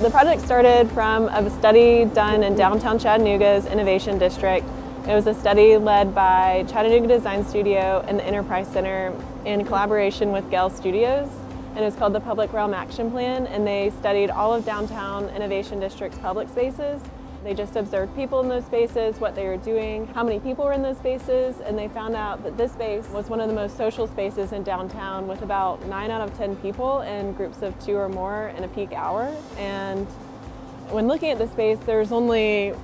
The project started from a study done in downtown Chattanooga's Innovation District. It was a study led by Chattanooga Design Studio and the Enterprise Center in collaboration with Gale Studios. And it was called the Public Realm Action Plan, and they studied all of downtown Innovation District's public spaces. They just observed people in those spaces, what they were doing, how many people were in those spaces, and they found out that this space was one of the most social spaces in downtown, with about 9 out of 10 people in groups of 2 or more in a peak hour. And when looking at the space, there's only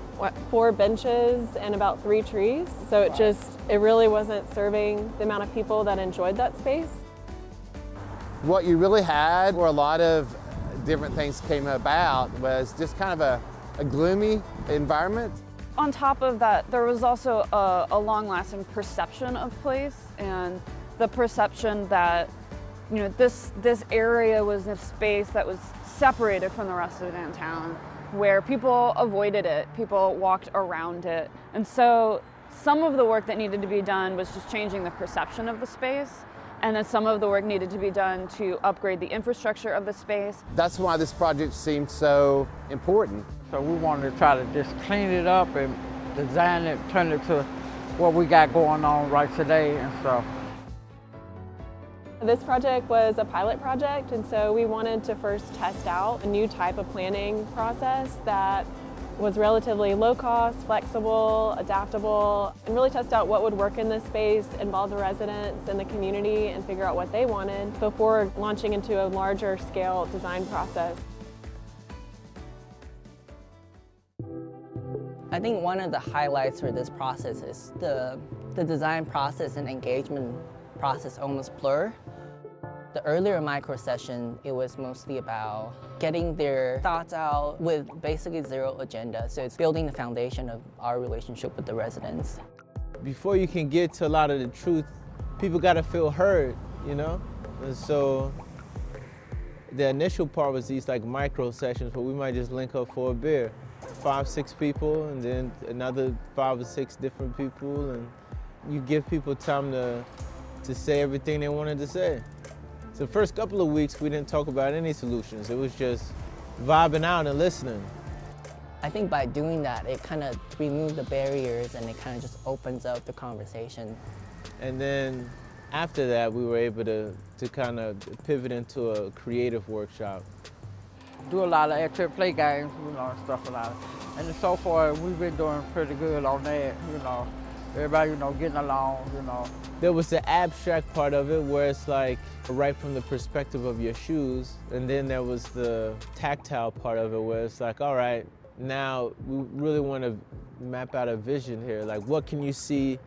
4 benches and about 3 trees. So it really wasn't serving the amount of people that enjoyed that space. What you really had, where a lot of different things came about, was just kind of a gloomy environment. On top of that, there was also a long-lasting perception of place, and the perception that, you know, this area was a space that was separated from the rest of downtown, where people avoided it, people walked around it. And so some of the work that needed to be done was just changing the perception of the space, and then some of the work needed to be done to upgrade the infrastructure of the space. That's why this project seemed so important. So we wanted to try to just clean it up and design it, turn it to what we got going on right today and stuff. This project was a pilot project, and so we wanted to first test out a new type of planning process that was relatively low cost, flexible, adaptable, and really test out what would work in this space, involve the residents and the community, and figure out what they wanted before launching into a larger scale design process. I think one of the highlights for this process is the design process and engagement process almost blur. The earlier micro session, it was mostly about getting their thoughts out with basically zero agenda. So it's building the foundation of our relationship with the residents. Before you can get to a lot of the truth, people gotta feel heard, you know? And so the initial part was these like micro sessions where we might just link up for a beer. 5, 6 people, and then another 5 or 6 different people, and you give people time to say everything they wanted to say. So the first couple of weeks, we didn't talk about any solutions. It was just vibing out and listening. I think by doing that, it kind of removes the barriers and it kind of just opens up the conversation. And then after that, we were able to kind of pivot into a creative workshop. Do a lot of active play games, you know, and stuff like that. And so far, we've been doing pretty good on that, you know. Everybody, you know, getting along, you know. There was the abstract part of it where it's like right from the perspective of your shoes. And then there was the tactile part of it where it's like, all right, now we really want to map out a vision here. Like, what can you see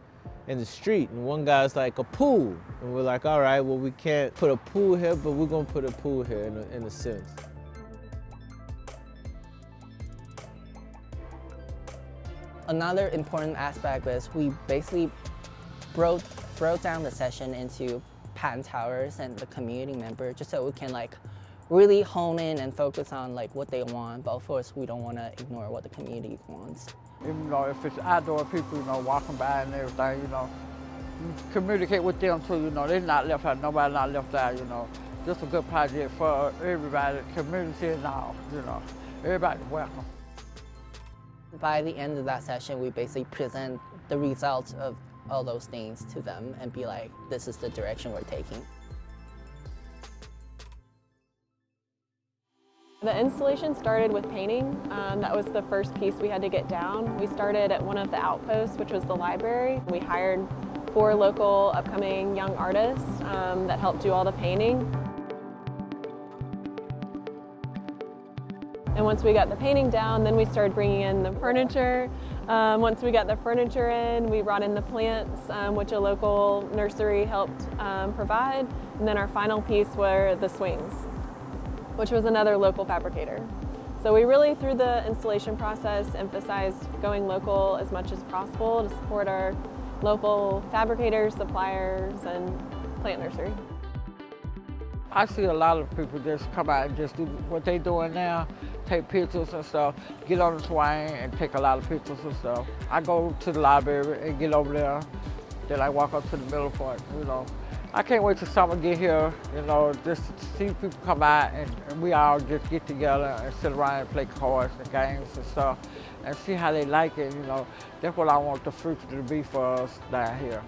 in the street? And one guy's like, a pool. And we're like, all right, well, we can't put a pool here, but we're going to put a pool here in a sense. Another important aspect was we basically broke down the session into Patten towers and the community member, just so we can like really hone in and focus on like what they want, but of course we don't want to ignore what the community wants. Even though if it's outdoor people, you know, walking by and everything, you know, you communicate with them too, you know, they're not left out, nobody not left out, you know. Just a good project for everybody, community and all, you know, everybody's welcome. By the end of that session, we basically present the results of all those things to them and be like, this is the direction we're taking. The installation started with painting. That was the first piece we had to get down. We started at one of the outposts, which was the library. We hired 4 local upcoming young artists that helped do all the painting. And once we got the painting down, then we started bringing in the furniture. Once we got the furniture in, we brought in the plants, which a local nursery helped provide. And then our final piece were the swings, which was another local fabricator. So we really, through the installation process, emphasized going local as much as possible to support our local fabricators, suppliers, and plant nursery. I see a lot of people just come out and just do what they're doing now, take pictures and stuff, get on the swing and take a lot of pictures and stuff. I go to the library and get over there, then I walk up to the middle part, you know, I can't wait till summer get here, you know, just to see people come out and we all just get together and sit around and play cards and games and stuff and see how they like it, you know. That's what I want the future to be for us down here.